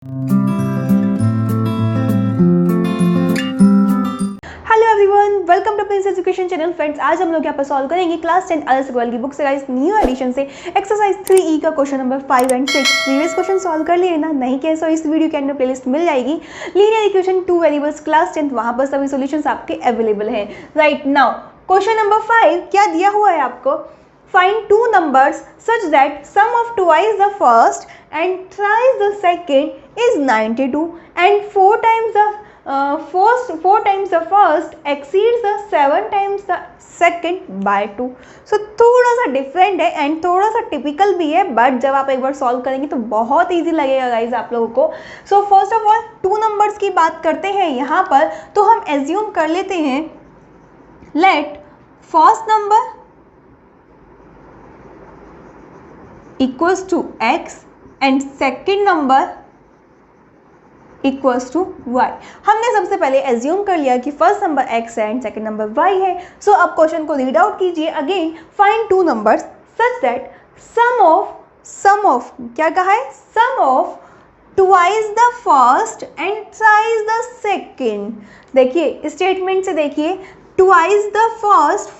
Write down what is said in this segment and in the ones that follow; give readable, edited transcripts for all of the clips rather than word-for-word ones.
Hello everyone, welcome to Prince education channel. Friends, आज हम लोग यहाँ पर सॉल्व करेंगे क्लास 10 अदर्स वर्ल्ड की बुक से गाइस न्यू एडिशन से एक्सरसाइज 3E का question number 5 and 6। Previous question solve कर लिए ना, नहीं किया सो इस वीडियो के अंदर प्लेलिस्ट मिल जाएगी लीनियर इक्वेशन 2 वेरिएबल्स क्लास 10, वहाँ पर सभी सॉल्यूशंस आपके अवेलेबल हैं। राइट नाउ क्वेश्चन नंबर 5 क्या दिया हुआ है आपको? Find two numbers such that sum of twice the first and thrice the second is 92 and four times the first exceeds the seven times the second by 2। सो थोड़ा सा different है and थोड़ा सा टिपिकल भी है, बट जब आप एक बार सॉल्व करेंगे तो बहुत ईजी लगेगा गाइज आप लोगों को। So first of all two numbers की बात करते हैं यहाँ पर, तो हम एज्यूम कर लेते हैं let first number equals to x and second number equals to y। हमने सबसे पहले एज्यूम कर लिया कि फर्स्ट नंबर x है एंड सेकंड नंबर y है। सो अब क्वेश्चन को रीड आउट कीजिए again. Find two numbers such that sum of क्या कहा है? Sum of twice the first and thrice the second. देखिए स्टेटमेंट से देखिए, ट्वाइस द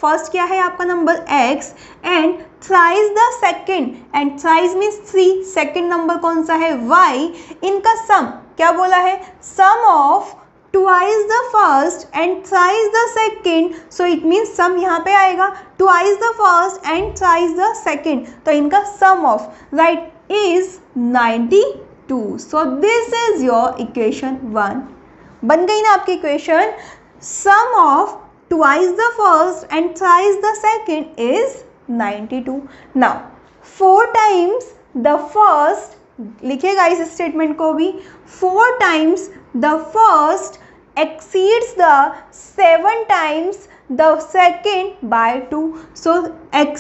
फर्स्ट क्या है आपका number x and thrice the second, and thrice means 3, second number कौन सा है? y। इनका सम क्या बोला है? Sum of twice the first and thrice the second. So it means sum यहाँ पे आएगा twice the first and thrice the second, तो इनका sum of right is 92। So this is your equation 1। बन गई ना आपकी equation? Sum of twice the first and thrice the second is 92। now 4 times the first, लिखिएगा इस statement को भी, 4 times the first exceeds the 7 times the second by 2। so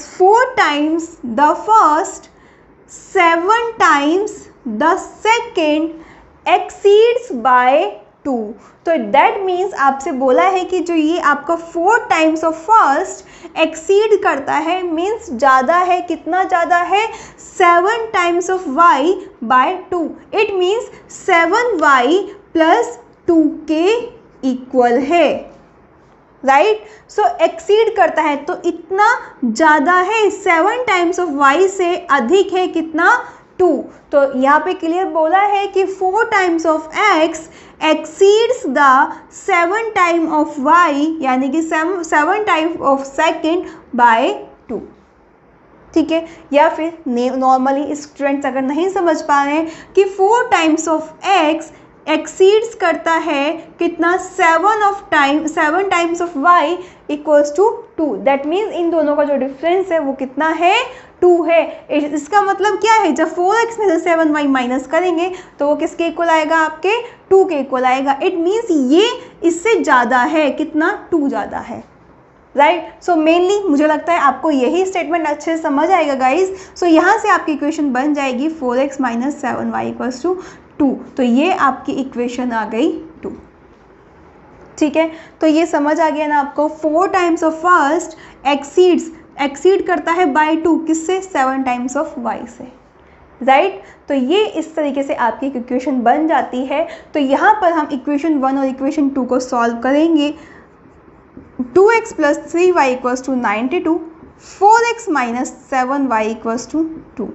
4 times the first, 7 times the second exceeds by 2। तो that means आपसे बोला है कि जो ये आपका 4 टाइम्स ऑफ फर्स्ट एक्सीड करता है, मीन्स ज़्यादा है। कितना ज़्यादा है? 7 times of y by 2। It means 7y plus 2 के इक्वल है। राइट, सो एक्सीड करता है तो इतना ज़्यादा है, 7 टाइम्स ऑफ y से अधिक है कितना? 2। तो यहाँ पे क्लियर बोला है कि 4 times of x exceeds the 7 time of y, यानी कि 7 टाइम ऑफ सेकेंड बाय 2। ठीक है, या फिर नॉर्मली स्टूडेंट्स अगर नहीं समझ पा रहे हैं कि 4 टाइम्स ऑफ x एक्सीड्स करता है कितना? 7 times of y equals to 2। That means इन दोनों का जो डिफरेंस है वो कितना है? 2 है। इसका मतलब क्या है? जब 4x में से 7y माइनस करेंगे तो वो किसके इक्वल आएगा? आपके 2 के इक्वल आएगा। इट मीन्स ये इससे ज़्यादा है। कितना? 2 ज़्यादा है। राइट, सो मेनली मुझे लगता है आपको यही स्टेटमेंट अच्छे से समझ आएगा गाइज। सो यहाँ से आपकी इक्वेशन बन जाएगी 4x minus 7y equals to 2। तो ये आपकी इक्वेशन आ गई 2। ठीक है, तो ये समझ आ गया ना आपको? 4 टाइम्स ऑफ फर्स्ट एक्सीड करता है बाय 2, किससे? 7 टाइम्स ऑफ y से। राइट, तो ये इस तरीके से आपकी इक्वेशन बन जाती है। तो यहाँ पर हम इक्वेशन 1 और इक्वेशन 2 को सॉल्व करेंगे। 2x plus 3y equals to 92, 4x minus 7y equals to 2।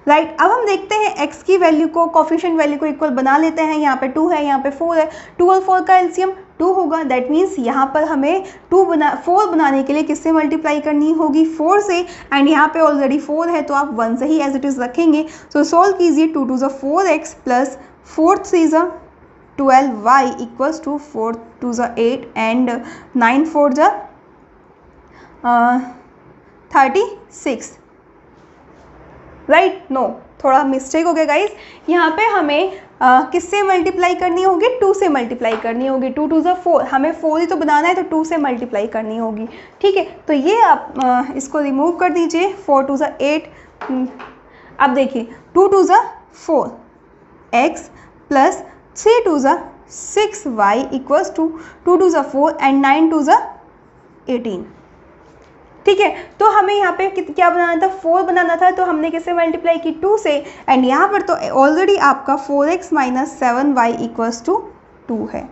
Right, अब हम देखते हैं x की वैल्यू को, कोफिशिएंट वैल्यू को इक्वल बना लेते हैं। यहाँ पे 2 है, यहाँ पे 4 है। 2 और 4 का एलसीएम 2 होगा। दैट मीन्स यहाँ पर हमें 4 बनाने के लिए किससे मल्टीप्लाई करनी होगी? 4 से। एंड यहाँ पे ऑलरेडी 4 है तो आप 1 से ही एज इट इज़ रखेंगे। सो सॉल्व कीजिए। 2 2 ज़ा 4x प्लस 4 3 ज़ा 12y इक्वल्स टू 4 2 ज़ा 8 एंड 9 4 ज़ा 36। राइट, नो थोड़ा मिस्टेक हो गया गाइज। यहाँ पे हमें किससे मल्टीप्लाई करनी होगी? 2 से मल्टीप्लाई करनी होगी। 2 2 ज़ा 4, हमें 4 ही तो बनाना है तो 2 से मल्टीप्लाई करनी होगी। ठीक है, तो ये आप इसको रिमूव कर दीजिए। 4 2 ज़ा 8। अब देखिए 2 2 ज़ा 4 x प्लस 3 2 ज़ा 6y इक्वल्स टू 2 2 ज़ा 4 एंड 9 2 ज़ा 18। ठीक है, तो हमें यहाँ पे क्या बनाना था, 4 बनाना था, तो हमने किससे मल्टीप्लाई की, 2 से, एंड यहाँ पर तो ऑलरेडी आपका 4x minus 7y equals to 2 है।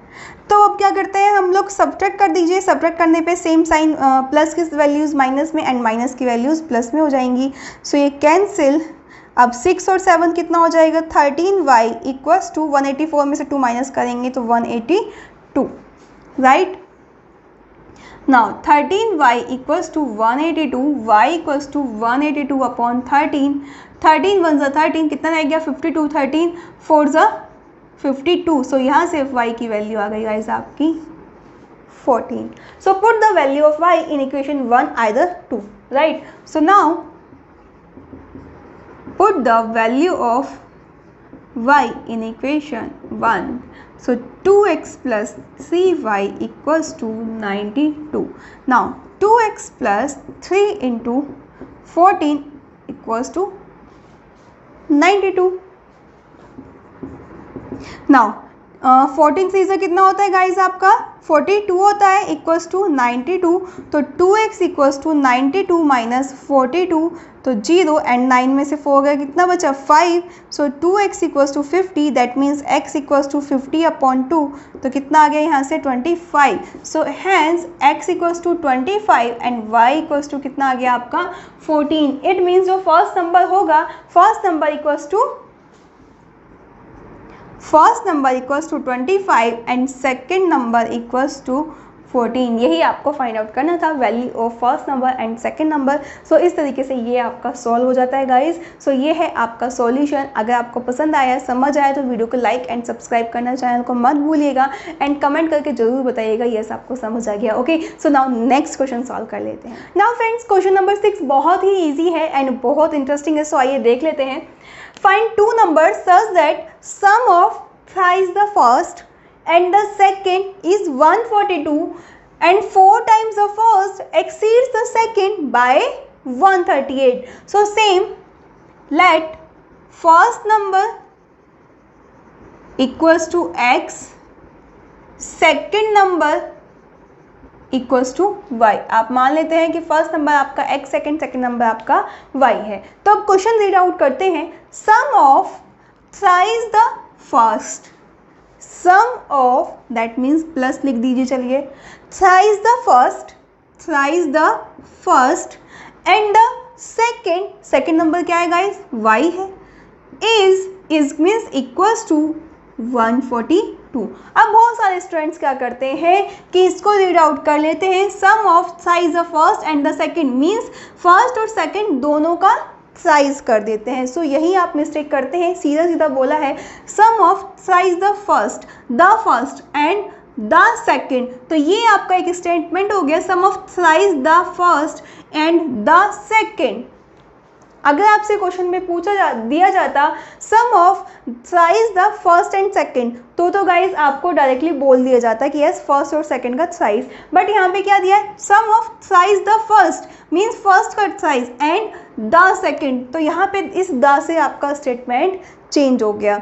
तो अब क्या करते हैं हम लोग, सब्ट्रैक्ट कर दीजिए, सब्ट्रैक्ट करने पे सेम साइन, प्लस की वैल्यूज़ माइनस में एंड माइनस की वैल्यूज़ प्लस में हो जाएंगी, सो ये कैंसिल। अब 6 और 7 कितना हो जाएगा, 13y इक्वल्स टू 184 में से 2 माइनस करेंगे तो 182, right. Now 13y equals to 182, y equals to 182 upon 13, 13 1 13 कितना रह गया 52, 13 4 52, सो यहाँ से y की वैल्यू आ गई गाइस आपकी 14. So put the value of y in equation 1 either 2, right? So now put the value of y in equation 1. So 2x plus 3y equals to 92. Now 2x plus 3 into 14 equals to 92. Now 14 से कितना होता है guys आपका 42 होता है, equals to 92, तो 2x equals to 92 minus 42, तो 0 and 9 में से 4 गया, कितना बचा 5, so 2x equals to 50, that means x equals to 50 upon 2, तो कितना आ गया यहाँ से 25, so hence x equals to 25 and y equals to कितना आ गया आपका 14. इट मीन्स जो फर्स्ट नंबर होगा, first number equals to 25 and second number equals to 14. यही आपको फाइंड आउट करना था, value of first number and second number. सो इस तरीके से ये आपका सॉल्व हो जाता है गाइज. सो ये है आपका सॉल्यूशन. अगर आपको पसंद आया, समझ आया, तो वीडियो को लाइक एंड सब्सक्राइब करना, चैनल को मत भूलिएगा एंड कमेंट करके जरूर बताइएगा यस आपको समझ आ गया. Okay, so now next question solve कर लेते हैं. नाउ फ्रेंड्स, क्वेश्चन नंबर 6 बहुत ही ईजी है एंड बहुत इंटरेस्टिंग है. सो आइए देख लेते हैं. Find two number such that sum of thrice the first and the second is 142 and 4 times the first exceeds the second by 138. So same, let first number equals to x, second number equals to y. आप मान लेते हैं कि first number आपका x, second number आपका y है. तो अब क्वेश्चन रीड आउट करते हैं. Sum of thrice the first, sum of that means plus लिख दीजिए, चलिए, thrice the first and the second number क्या है गाइज, y है, इज मीन्स इक्वल्स टू 142. अब बहुत सारे स्टूडेंट्स क्या करते हैं कि इसको रीड आउट कर लेते हैं. Sum of size the first and the second means first और सेकेंड दोनों का साइज कर देते हैं. सो यही आप मिस्टेक करते हैं. सीधा सीधा बोला है sum of size the first and the second, तो ये आपका एक स्टेटमेंट हो गया. Sum of size the first and the second. अगर आपसे क्वेश्चन में दिया जाता sum of size the first and second, तो गाइज आपको डायरेक्टली बोल दिया जाता कि यस फर्स्ट और सेकेंड का साइज. बट यहाँ पे क्या दिया है, sum of size the first means first का साइज एंड द सेकेंड, तो यहाँ पे इस द से आपका स्टेटमेंट चेंज हो गया.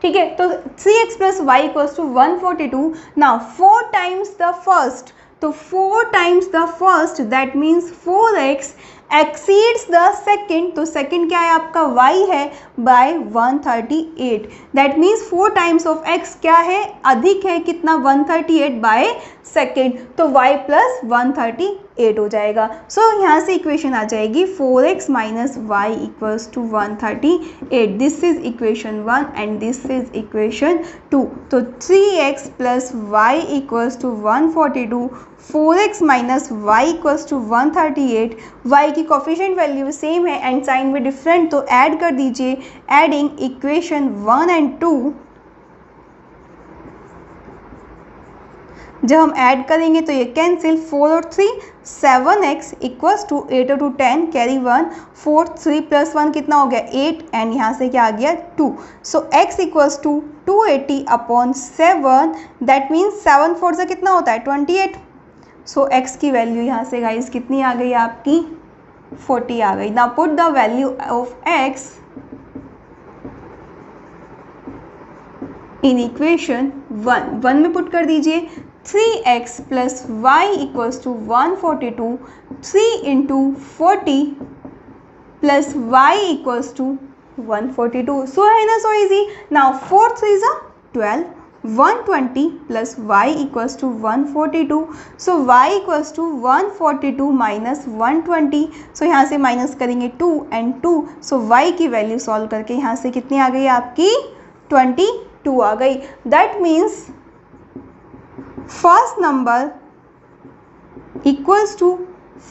ठीक है, तो 3x plus y equals to 142. Now 4 times the first, तो 4 times the first that means 4x exceeds the second, तो सेकेंड क्या है आपका y है by 138. That means 4 times of x क्या है, अधिक है कितना 138 बाय सेकेंड, तो y प्लस 138 हो जाएगा. सो यहाँ से इक्वेशन आ जाएगी 4x minus y equals to 138. This is equation 1 and this is equation 2. तो 3x plus y equals to 142, 4x minus y equals to 138. y की कोफिशिएंट वैल्यू सेम है एंड साइन में डिफरेंट, तो ऐड कर दीजिए. Adding equation 1 and 2, जब हम add करेंगे तो ये कैंसिल. 4 और 3 7x इक्वल्स टू 8 और 2 10 कैरी 1, 4 3 प्लस 1 कितना हो गया 8 एंड यहाँ से क्या आ गया 2. So x equals to 280 upon 7, that means 7 4 से कितना होता है 28. सो x की वैल्यू यहाँ से गाइस कितनी आ गई आपकी 40 आ गई. Now put the value of x in equation 1 में पुट कर दीजिए. 3x plus y equals to 142, 3 into 40 plus y equals to 142. So है ना, so easy. Now 4 3s are 12. 120 plus y equals to 142. So y equals to 142 minus 120. So यहाँ से minus करेंगे 2 and 2. So y की value solve करके यहाँ से कितनी आ गई आपकी 22 आ गई. That means first number equals to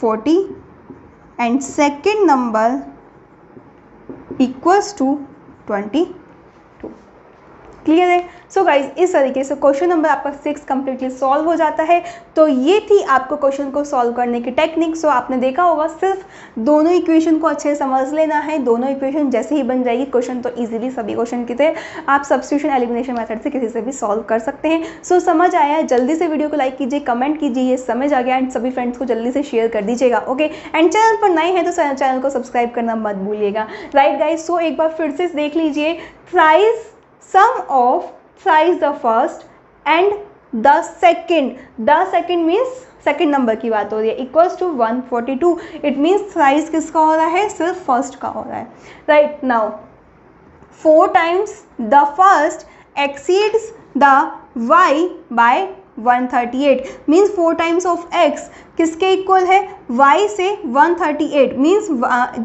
40 and second number equals to 22. Clear है. सो गाइज इस तरीके से क्वेश्चन नंबर आपका 6 कम्प्लीटली सॉल्व हो जाता है. तो ये थी आपको क्वेश्चन को सॉल्व करने की टेक्निक. सो आपने देखा होगा सिर्फ दोनों इक्वेशन को अच्छे से समझ लेना है. दोनों इक्वेशन जैसे ही बन जाएगी क्वेश्चन तो इजीली सभी क्वेश्चन की तरह आप सब्स्टिट्यूशन एलिमिनेशन मेथड से किसी से भी सॉल्व कर सकते हैं. सो समझ आया है, जल्दी से वीडियो को लाइक कीजिए, कमेंट कीजिए ये समझ आ गया, एंड सभी फ्रेंड्स को जल्दी से शेयर कर दीजिएगा. ओके, एंड चैनल पर नए हैं तो चैनल को सब्सक्राइब करना मत भूलिएगा. राइट गाइज, सो एक बार फिर से देख लीजिए. Thrice sum of thrice the first and the second. The second means second number की बात हो रही है, equals to 142. It means thrice किसका हो रहा है, सिर्फ फर्स्ट का हो रहा है. Right now 4 times the first exceeds the y by 138. Means 4 times of x किसके इक्वल है, y से 138. मीन्स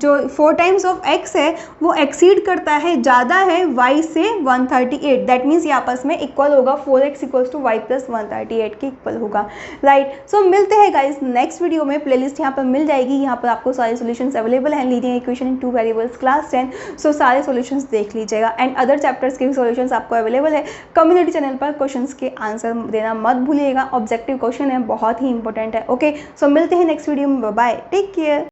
जो 4 times of x है वो एक्सीड करता है, ज़्यादा है y से 138. दैट मीन्स ये आपस में इक्वल होगा. 4x equals to y plus 138 के इक्वल होगा. राइट, सो मिलते हैं गाइज नेक्स्ट वीडियो में. प्लेलिस्ट यहाँ पर मिल जाएगी, यहाँ पर आपको सारे सॉल्यूशंस अवेलेबल हैं. Linear equation in 2 variables class 10. सो सारे सॉल्यूशंस देख लीजिएगा, एंड अदर चैप्टर्स के भी सॉल्यूशंस आपको अवेलेबल है. कम्युनिटी चैनल पर क्वेश्चंस के आंसर देना मत भूलिएगा. ऑब्जेक्टिव क्वेश्चन है, बहुत ही इंपॉर्टेंट है. ओके, सो मिलते हैं नेक्स्ट वीडियो में. Bye, take care.